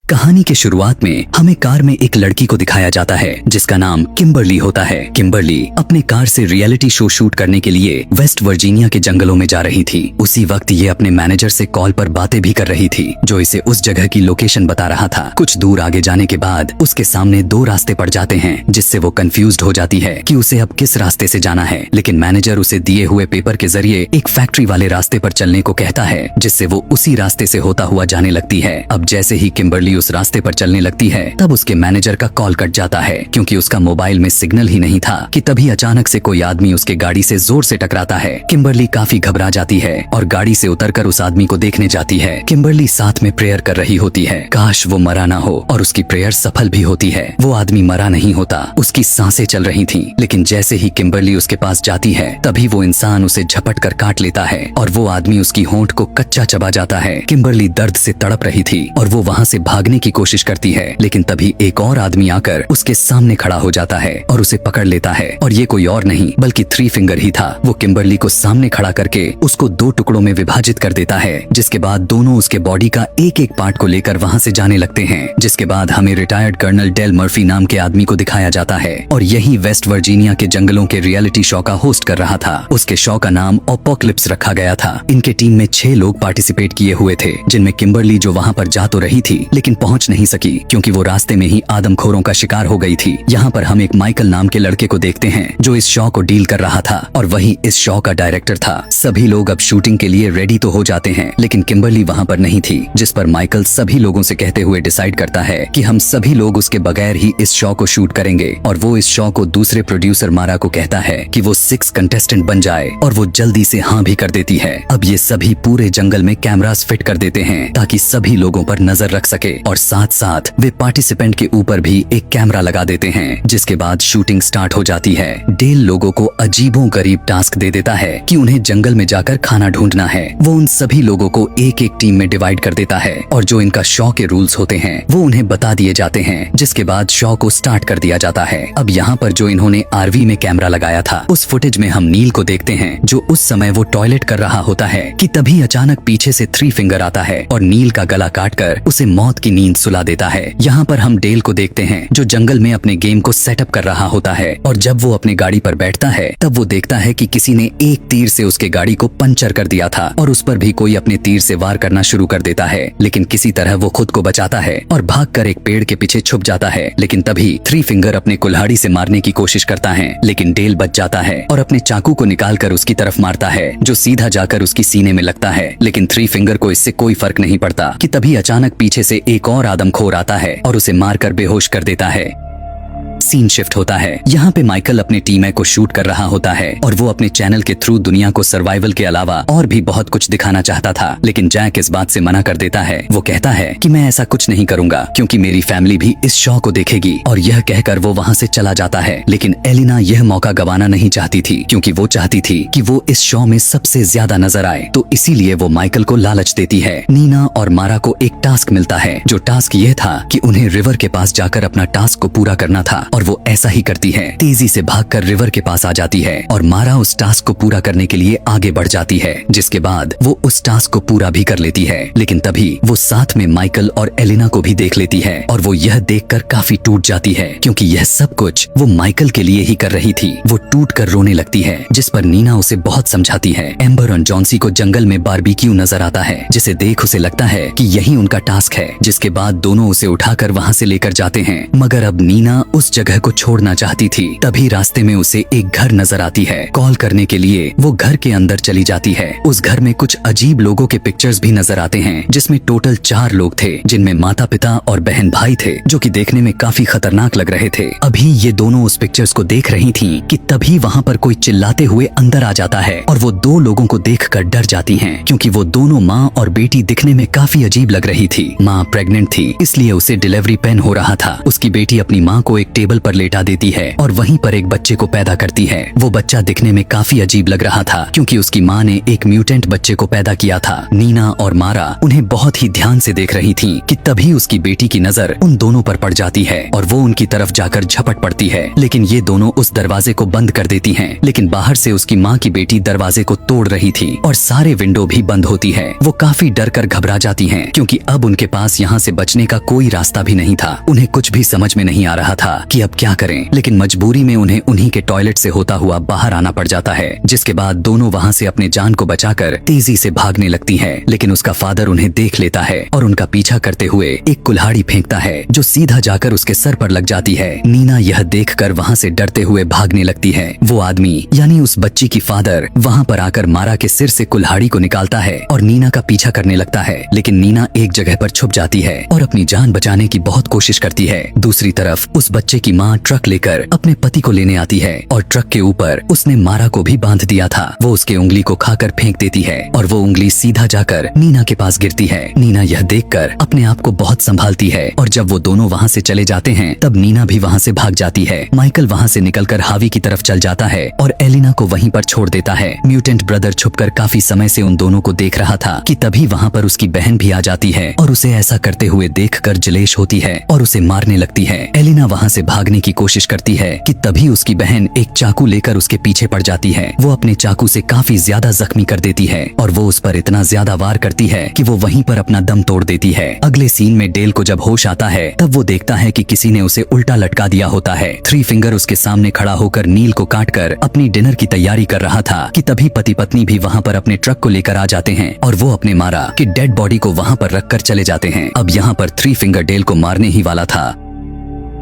कहानी के शुरुआत में हमें कार में एक लड़की को दिखाया जाता है जिसका नाम किम्बरली होता है। किम्बरली अपने कार से रियलिटी शो शूट करने के लिए वेस्ट वर्जीनिया के जंगलों में जा रही थी। उसी वक्त ये अपने मैनेजर से कॉल पर बातें भी कर रही थी, जो इसे उस जगह की लोकेशन बता रहा था। कुछ दूर आगे जाने के बाद उसके सामने दो रास्ते पड़ जाते हैं, जिससे वो कंफ्यूज्ड हो जाती है कि उसे अब किस रास्ते से जाना है। लेकिन मैनेजर उसे दिए हुए पेपर के जरिए एक फैक्ट्री वाले रास्ते पर चलने को कहता है, जिससे वो उसी रास्ते से होता हुआ जाने लगती है। अब जैसे ही किम्बरली उस रास्ते पर चलने लगती है, तब उसके मैनेजर का कॉल कट जाता है, क्योंकि उसका मोबाइल में सिग्नल ही नहीं था कि तभी अचानक से कोई आदमी उसके गाड़ी से जोर से टकराता है। किम्बरली काफी घबरा जाती है और गाड़ी से उतरकर उस आदमी को देखने जाती है। किम्बरली साथ में प्रेयर कर रही होती है, काश वो मरा ना हो, और उसकी प्रेयर सफल भी होती है। वो आदमी मरा नहीं होता, उसकी सांसें चल रही थी। लेकिन जैसे ही किम्बरली उसके पास जाती है, तभी वो इंसान उसे झपट कर काट लेता है और वो आदमी उसकी होंठ को कच्चा चबा जाता है। किम्बरली दर्द से तड़प रही थी और वो वहाँ से भागने की कोशिश करती है, लेकिन तभी एक और आदमी आकर उसके सामने खड़ा हो जाता है और उसे पकड़ लेता है। और ये कोई और नहीं बल्कि थ्री फिंगर ही था। वो किम्बरली को सामने खड़ा करके उसको दो टुकड़ों में विभाजित कर देता है, जिसके बाद दोनों उसके बॉडी का एक एक पार्ट को लेकर वहाँ से जाने लगते हैं। जिसके बाद हमें रिटायर्ड कर्नल डेल मर्फी नाम के आदमी को दिखाया जाता है, और यही वेस्ट वर्जीनिया के जंगलों के रियलिटी शो का होस्ट कर रहा था। उसके शो का नाम एपोकलिप्स रखा गया था। इनके टीम में 6 लोग पार्टिसिपेट किए हुए थे, जिनमें किम्बरली, जो वहाँ पर जा तो रही थी लेकिन पहुँच नहीं सकी, क्योंकि वो रास्ते में ही आदमखोरों का शिकार हो गई थी। यहाँ पर हम एक माइकल नाम के लड़के को देखते हैं, जो इस शो को डील कर रहा था और वही इस शो का डायरेक्टर था। सभी लोग अब शूटिंग के लिए रेडी तो हो जाते हैं, लेकिन किम्बरली वहाँ पर नहीं थी, जिस पर माइकल सभी लोगों से कहते हुए डिसाइड करता है कि हम सभी लोग उसके बगैर ही इस शो को शूट करेंगे। और वो इस शो को दूसरे प्रोड्यूसर मारा को कहता है कि वो 6 कंटेस्टेंट बन जाए, और वो जल्दी से हाँ भी कर देती है। अब ये सभी पूरे जंगल में कैमरास फिट कर देते हैं ताकि सभी लोगों पर नजर रख सके, और साथ साथ वे पार्टिसिपेंट के ऊपर भी एक कैमरा लगा देते हैं। जिसके बाद शूटिंग स्टार्ट हो जाती है। डेल लोगों को अजीबों गरीब टास्क दे देता है कि उन्हें जंगल में जाकर खाना ढूंढना है। वो उन सभी लोगों को एक एक टीम में डिवाइड कर देता है, और जो इनका शो के रूल्स होते हैं वो उन्हें बता दिए जाते हैं। जिसके बाद शो को स्टार्ट कर दिया जाता है। अब यहाँ पर जो इन्होंने आरवी में कैमरा लगाया था, उस फुटेज में हम नील को देखते हैं, जो उस समय वो टॉयलेट कर रहा होता है कि तभी अचानक पीछे से थ्री फिंगर आता है और नील का गला काटकर उसे मौत की नींद सुला देता है। यहाँ पर हम डेल को देखते हैं, जो जंगल में अपने गेम को सेटअप कर रहा होता है, और जब वो अपनी गाड़ी पर बैठता है तब वो देखता है कि किसी ने एक तीर से उसके गाड़ी को पंचर कर दिया था, और उस पर भी कोई अपने तीर से वार करना शुरू कर देता है। लेकिन किसी तरह वो खुद को बचाता है और भागकर एक पेड़ के पीछे छुप जाता है। लेकिन तभी थ्री फिंगर अपने कुल्हाड़ी से मारने की कोशिश करता है, लेकिन डेल बच जाता है और अपने चाकू को निकालकर उसकी तरफ मारता है, जो सीधा जाकर उसकी सीने में लगता है। लेकिन थ्री फिंगर को इससे कोई फर्क नहीं पड़ता कि तभी अचानक पीछे से एक और आदमखोर आता है और उसे मारकर बेहोश कर देता है। सीन शिफ्ट होता है। यहाँ पे माइकल अपने टीम को शूट कर रहा होता है, और वो अपने चैनल के थ्रू दुनिया को सर्वाइवल के अलावा और भी बहुत कुछ दिखाना चाहता था। लेकिन जैक इस बात से मना कर देता है। वो कहता है कि मैं ऐसा कुछ नहीं करूंगा, क्योंकि मेरी फैमिली भी इस शो को देखेगी, और यह कहकर वो वहाँ से चला जाता है। लेकिन एलिना यह मौका गंवाना नहीं चाहती थी, क्योंकि वो चाहती थी कि वो इस शो में सबसे ज्यादा नजर आए। तो इसीलिए वो माइकल को लालच देती है। नीना और मारा को एक टास्क मिलता है, जो टास्क ये था कि उन्हें रिवर के पास जाकर अपना टास्क को पूरा करना था, और वो ऐसा ही करती है। तेजी से भागकर रिवर के पास आ जाती है, और मारा उस टास्क को पूरा करने के लिए आगे बढ़ जाती है। जिसके बाद वो उस टास्क को पूरा भी कर लेती है। लेकिन तभी वो साथ में माइकल और एलिना को भी देख लेती है, और वो यह देखकर काफी टूट जाती है, क्योंकि यह सब कुछ वो माइकल के लिए ही कर रही थी। वो टूट कर रोने लगती है, जिस पर नीना उसे बहुत समझाती है। एम्बर और जॉन्सी को जंगल में बारबेक्यू नजर आता है, जिसे देख उसे लगता है कि यही उनका टास्क है। जिसके बाद दोनों उसे उठाकर वहाँ से लेकर जाते हैं। मगर अब नीना उस जगह को छोड़ना चाहती थी। तभी रास्ते में उसे एक घर नजर आती है। कॉल करने के लिए वो घर के अंदर चली जाती है। उस घर में कुछ अजीब लोगों के पिक्चर्स भी नजर आते हैं, जिसमें टोटल 4 लोग थे, जिनमें माता पिता और बहन भाई थे, जो कि देखने में काफी खतरनाक लग रहे थे। अभी ये दोनों उस पिक्चर्स को देख रही थी कि तभी वहाँ पर कोई चिल्लाते हुए अंदर आ जाता है, और वो 2 लोगों को देखकर डर जाती हैं, क्योंकि वो दोनों माँ और बेटी दिखने में काफी अजीब लग रही थी। माँ प्रेग्नेंट थी, इसलिए उसे डिलीवरी पेन हो रहा था। उसकी बेटी अपनी माँ को एक टेबल टेबल पर लेटा देती है और वहीं पर एक बच्चे को पैदा करती है। वो बच्चा दिखने में काफी अजीब लग रहा था क्योंकि उसकी माँ ने एक म्यूटेंट बच्चे को पैदा किया था। नीना और मारा उन्हें बहुत ही ध्यान से देख रही थीं कि तभी उसकी बेटी की नजर उन दोनों पर पड़ जाती है और वो उनकी तरफ जाकर झपट पड़ती है, लेकिन ये दोनों उस दरवाजे को बंद कर देती हैं। लेकिन बाहर से उसकी माँ की बेटी दरवाजे को तोड़ रही थी और सारे विंडो भी बंद होती है। वो काफी डर कर घबरा जाती हैं क्योंकि अब उनके पास यहाँ से बचने का कोई रास्ता भी नहीं था। उन्हें कुछ भी समझ में नहीं आ रहा था कि अब क्या करें, लेकिन मजबूरी में उन्हें उन्हीं के टॉयलेट से होता हुआ बाहर आना पड़ जाता है। जिसके बाद दोनों वहाँ से अपने जान को बचाकर तेजी से भागने लगती हैं। लेकिन उसका फादर उन्हें देख लेता है और उनका पीछा करते हुए एक कुल्हाड़ी फेंकता है जो सीधा जाकर उसके सर पर लग जाती है। नीना यह देखकर वहाँ से डरते हुए भागने लगती है। वो आदमी यानी उस बच्ची की फादर वहाँ पर आकर मारा के सिर से कुल्हाड़ी को निकालता है और नीना का पीछा करने लगता है। लेकिन नीना एक जगह पर छुप जाती है और अपनी जान बचाने की बहुत कोशिश करती है। दूसरी तरफ उस बच्चे की माँ ट्रक लेकर अपने पति को लेने आती है और ट्रक के ऊपर उसने मारा को भी बांध दिया था। वो उसके उंगली को खाकर फेंक देती है और वो उंगली सीधा जाकर नीना के पास गिरती है। नीना यह देखकर अपने आप को बहुत संभालती है और जब वो दोनों वहाँ से चले जाते हैं तब नीना भी वहाँ से भाग जाती है। माइकल वहाँ से निकलकर हावी की तरफ चल जाता है और एलिना को वहीं पर छोड़ देता है। म्यूटेंट ब्रदर छुपकर काफी समय से उन दोनों को देख रहा था कि तभी वहाँ पर उसकी बहन भी आ जाती है और उसे ऐसा करते हुए देखकर जलेश होती है और उसे मारने लगती है। एलिना वहाँ से भागने की कोशिश करती है कि तभी उसकी बहन एक चाकू लेकर उसके पीछे पड़ जाती है। वो अपने चाकू से काफी ज्यादा जख्मी कर देती है और वो उस पर इतना ज्यादा वार करती है कि वो वहीं पर अपना दम तोड़ देती है। अगले सीन में डेल को जब होश आता है तब वो देखता है कि किसी ने उसे उल्टा लटका दिया होता है। थ्री फिंगर उसके सामने खड़ा होकर नील को काटकर अपनी डिनर की तैयारी कर रहा था कि तभी पति पत्नी भी वहाँ पर अपने ट्रक को लेकर आ जाते हैं और वो अपने मारा कि डेड बॉडी को वहाँ पर रखकर चले जाते हैं। अब यहाँ पर थ्री फिंगर डेल को मारने ही वाला था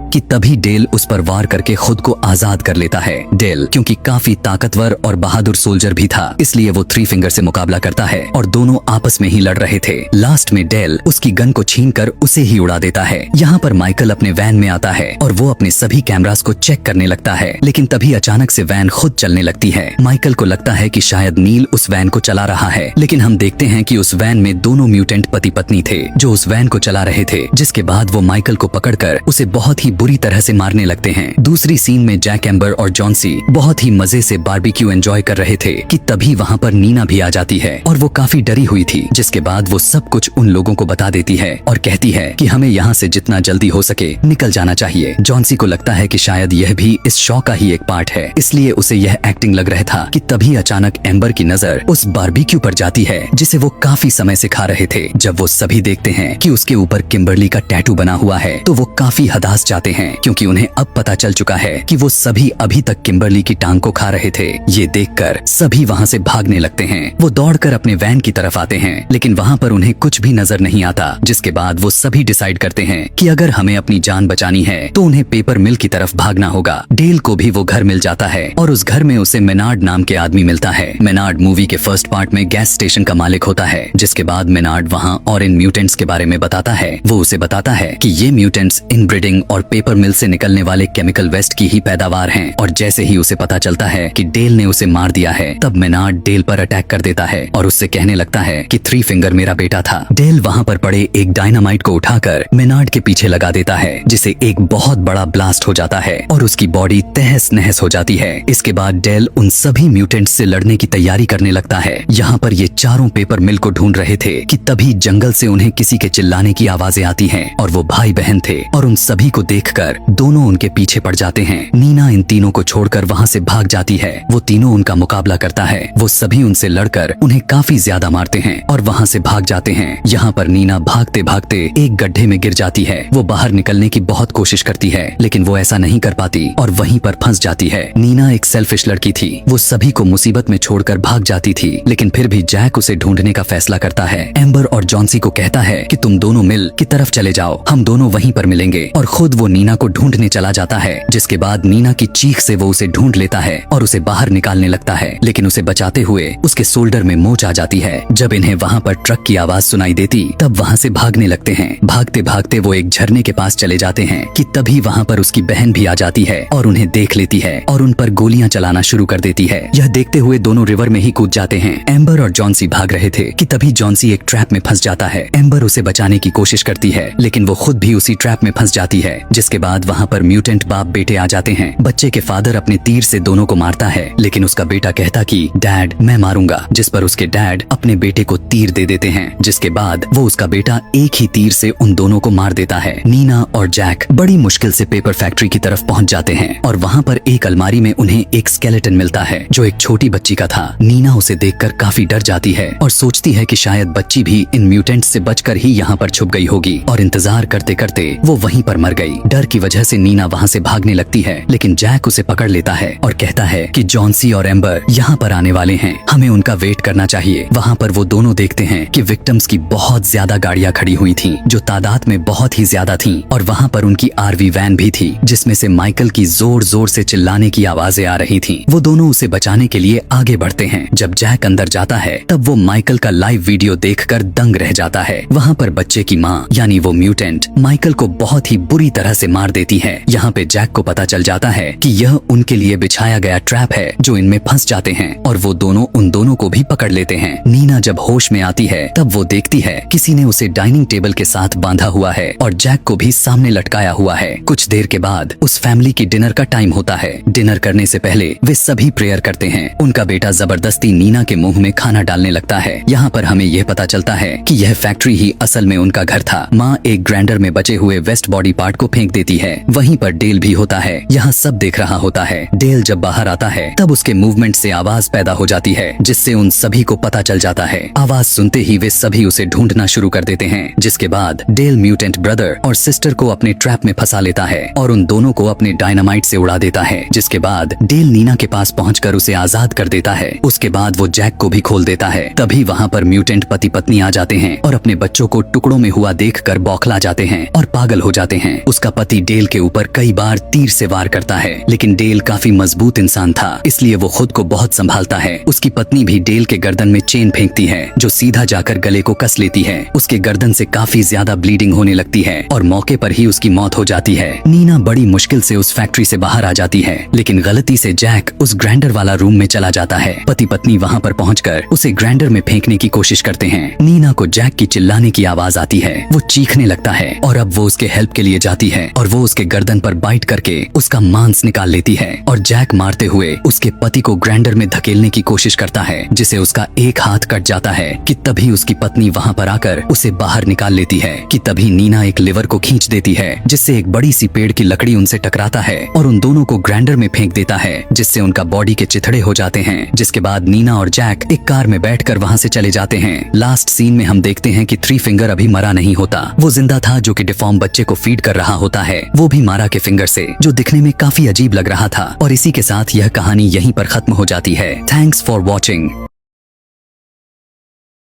कि तभी डेल उस पर वार करके खुद को आजाद कर लेता है। डेल क्योंकि काफी ताकतवर और बहादुर सोल्जर भी था इसलिए वो थ्री फिंगर से मुकाबला करता है और दोनों आपस में ही लड़ रहे थे। लास्ट में डेल उसकी गन को छीनकर उसे ही उड़ा देता है। यहाँ पर माइकल अपने वैन में आता है और वो अपने सभी कैमरास को चेक करने लगता है, लेकिन तभी अचानक से वैन खुद चलने लगती है। माइकल को लगता है कि शायद नील उस वैन को चला रहा है, लेकिन हम देखते हैं कि उस वैन में दोनों म्यूटेंट पति पत्नी थे जो उस वैन को चला रहे थे। जिसके बाद वो माइकल को पकड़कर उसे बहुत ही बुरी तरह से मारने लगते हैं। दूसरी सीन में जैक एम्बर और जॉन्सी बहुत ही मजे से बारबेक्यू एंजॉय कर रहे थे कि तभी वहाँ पर नीना भी आ जाती है और वो काफी डरी हुई थी। जिसके बाद वो सब कुछ उन लोगों को बता देती है और कहती है कि हमें यहाँ से जितना जल्दी हो सके निकल जाना चाहिए। जॉन्सी को लगता है कि शायद यह भी इस शो का ही एक पार्ट है, इसलिए उसे यह एक्टिंग लग रहा था कि तभी अचानक एम्बर की नजर उस बारबेक्यू पर जाती है जिसे वो काफी समय से खा रहे थे। जब वो सभी देखते हैं कि उसके ऊपर किम्बरली का टैटू बना हुआ है तो वो काफी हताश जाते हैं क्योंकि उन्हें अब पता चल चुका है कि वो सभी अभी तक किम्बरली की टांग को खा रहे थे। ये देखकर सभी वहाँ से भागने लगते हैं। वो दौड़कर अपने वैन की तरफ आते हैं, लेकिन वहाँ पर उन्हें कुछ भी नजर नहीं आता। जिसके बाद वो सभी डिसाइड करते हैं कि अगर हमें अपनी जान बचानी है तो उन्हें पेपर मिल की तरफ भागना होगा। डेल को भी वो घर मिल जाता है और उस घर में उसे मेनार्ड नाम के आदमी मिलता है। मेनार्ड मूवी के फर्स्ट पार्ट में गैस स्टेशन का मालिक होता है। जिसके बाद मेनार्ड वहाँ और इन म्यूटेंट्स के बारे में बताता है। वो उसे बताता है कि ये म्यूटेंट्स इनब्रीडिंग और पेपर मिल से निकलने वाले केमिकल वेस्ट की ही पैदावार हैं। और जैसे ही उसे पता चलता है कि डेल ने उसे मार दिया है तब मेनार्ड डेल पर अटैक कर देता है और उससे कहने लगता है कि थ्री फिंगर मेरा बेटा था। डेल वहाँ पर पड़े एक डायनामाइट को उठाकर मेनार्ड के पीछे लगा देता है जिसे एक बहुत बड़ा ब्लास्ट हो जाता है और उसकी बॉडी तहस नहस हो जाती है। इसके बाद डेल उन सभी म्यूटेंट्स से लड़ने की तैयारी करने लगता है। यहाँ पर ये चारों पेपर मिल को ढूंढ रहे थे कि तभी जंगल से उन्हें किसी के चिल्लाने की आवाजें आती हैं और वो भाई बहन थे और उन सभी को देखकर दोनों उनके पीछे पड़ जाते हैं। नीना इन तीनों को छोड़कर वहाँ से भाग जाती है। वो तीनों उनका मुकाबला करता है। वो सभी उनसे लड़कर उन्हें काफी ज्यादा मारते हैं और वहाँ से भाग जाते हैं। यहाँ पर नीना भागते भागते एक गड्ढे में गिर जाती है। वो बाहर निकलने की बहुत कोशिश करती है लेकिन वो ऐसा नहीं कर पाती और वहीं पर फंस जाती है। नीना एक सेल्फिश लड़की थी। वो सभी को मुसीबत में छोड़कर भाग जाती थी, लेकिन फिर भी जैक उसे ढूंढने का फैसला करता है। एम्बर और जॉन्सी को कहता है कि तुम दोनों मिल की तरफ चले जाओ, हम दोनों वहीं पर मिलेंगे, और खुद वो नीना को ढूंढने चला जाता है। जिसके बाद नीना की चीख से वो उसे ढूंढ लेता है और उसे बाहर निकालने लगता है, लेकिन उसे बचाते हुए उसके शोल्डर में मोच आ जाती है। जब इन्हें वहाँ पर ट्रक की आवाज सुनाई देती तब वहाँ से भागने लगते हैं। भागते भागते वो एक झरने के पास चले जाते हैं कि तभी वहाँ पर उसकी बहन भी आ जाती है और उन्हें देख लेती है और उन पर गोलियां चलाना शुरू कर देती है। यह देखते हुए दोनों रिवर में ही कूद जाते हैं। एम्बर और जॉन्सी भाग रहे थे कि तभी जॉन्सी एक ट्रैप में फंस जाता है। एम्बर उसे बचाने की कोशिश करती है लेकिन वो खुद भी उसी ट्रैप में फंस जाती है। जिसके बाद वहाँ पर म्यूटेंट बाप बेटे आ जाते हैं। बच्चे के फादर अपने तीर से दोनों को मारता है, लेकिन उसका बेटा कहता कि डैड मैं मारूंगा, जिस पर उसके डैड अपने बेटे को तीर दे देते हैं, जिसके बाद वो उसका बेटा एक ही तीर से उन दोनों को मार देता है। नीना और जैक बड़ी मुश्किल से पेपर फैक्ट्री की तरफ पहुंच जाते हैं और वहाँ पर एक अलमारी में उन्हें एक स्केलेटन मिलता है जो एक छोटी बच्ची का था। नीना उसे देखकर काफी डर जाती है और सोचती है कि शायद बच्ची भी इन म्यूटेंट्स से बचकर ही यहाँ पर छुप गई होगी, और इंतजार करते करते वो वहीं पर मर गई। डर की वजह से नीना वहाँ से भागने लगती है, लेकिन जैक उसे पकड़ लेता है और कहता है कि जॉन्सी और एम्बर यहाँ पर आने वाले हैं, हमें उनका वेट करना चाहिए। वहाँ पर वो दोनों देखते हैं कि विक्टिम्स की बहुत ज्यादा गाड़ियाँ खड़ी हुई थीं, जो तादाद में बहुत ही ज्यादा थीं, और वहाँ पर उनकी आरवी वैन भी थी जिसमें से माइकल की जोर जोर से चिल्लाने की आवाजें आ रही थीं। वो दोनों उसे बचाने के लिए आगे बढ़ते हैं। जब जैक अंदर जाता है तब वो माइकल का लाइव वीडियो देखकर दंग रह जाता है। वहाँ पर बच्चे की माँ यानी वो म्यूटेंट माइकल को बहुत ही बुरी तरह से मार देती है। यहाँ पे जैक को पता चल जाता है कि यह उनके लिए बिछाया गया ट्रैप है जो इनमें फंस जाते हैं, और वो दोनों उन दोनों को भी पकड़ लेते हैं। नीना जब होश में आती है तब वो देखती है किसी ने उसे डाइनिंग टेबल के साथ बांधा हुआ है और जैक को भी सामने लटकाया हुआ है। कुछ देर के बाद उस फैमिली की डिनर का टाइम होता है। डिनर करने से पहले वे सभी प्रेयर करते हैं। उनका बेटा जबरदस्ती नीना के मुंह में खाना डालने लगता है। यहाँ पर हमें यह पता चलता है कि यह फैक्ट्री ही असल में उनका घर था। माँ एक ग्राइंडर में बचे हुए वेस्ट बॉडी पार्ट को फेंक देती है। वहीं पर डेल भी होता है। यहाँ सब देख रहा होता है। डेल जब बाहर आता है तब उसके मूवमेंट से आवाज पैदा हो जाती है, जिससे उन सभी को पता चल जाता है। आवाज सुनते ही वे सभी उसे ढूंढना शुरू कर देते हैं, जिसके बाद डेल म्यूटेंट ब्रदर और सिस्टर को अपने ट्रैप में फंसा लेता है और उन दोनों को अपने डायनामाइट से उड़ा देता है। जिसके बाद डेल नीना के पास पहुंचकर उसे आजाद कर देता है। उसके बाद वो जैक को भी खोल देता है। तभी वहाँ पर म्यूटेंट पति पत्नी आ जाते हैं और अपने बच्चों को टुकड़ों में हुआ देखकर बौखला जाते हैं और पागल हो जाते हैं। उसका पति डेल के ऊपर कई बार तीर से वार करता है, लेकिन डेल काफी मजबूत इंसान था, इसलिए वो खुद को बहुत संभालता है। उसकी पत्नी भी डेल के गर्दन में चेन फेंकती है जो सीधा जाकर गले को कस लेती है। उसके गर्दन से काफी ज्यादा ब्लीडिंग होने लगती है और मौके पर ही उसकी मौत हो जाती है। नीना बड़ी मुश्किल से उस फैक्ट्री से बाहर आ जाती है, लेकिन गलती से जैक उस ग्राइंडर वाला रूम में चला जाता है। पति पत्नी वहाँ पर पहुंचकर उसे ग्राइंडर में फेंकने की कोशिश करते हैं। नीना को जैक की चिल्लाने की आवाज आती है। वो चीखने लगता है और अब वो उसके हेल्प के लिए जाती है और वो उसके गर्दन पर बाइट करके उसका मांस निकाल लेती है और जैक मारते हुए उसके पति को ग्राइंडर में धकेलने की कोशिश करता है, जिसे उसका एक हाथ कट जाता है कि तभी उसकी पत्नी वहाँ पर आकर उसे बाहर निकाल लेती है कि तभी नीना एक लिवर को खींच देती है, जिससे एक बड़ी सी पेड़ की लकड़ी उनसे टकराता है और उन दोनों को ग्राइंडर में फेंक देता है, जिससे उनका बॉडी के चिथड़े हो जाते हैं। जिसके बाद नीना और जैक एक कार में बैठकर वहाँ से चले जाते हैं। लास्ट सीन में हम देखते हैं कि थ्री फिंगर अभी मरा नहीं होता, वो जिंदा था, जो कि डिफॉर्म बच्चे को फीड कर रहा होता है, वो भी मारा के फिंगर से, जो दिखने में काफी अजीब लग रहा था। और इसी के साथ यह कहानी यहीं पर खत्म हो जाती है। Thanks for watching.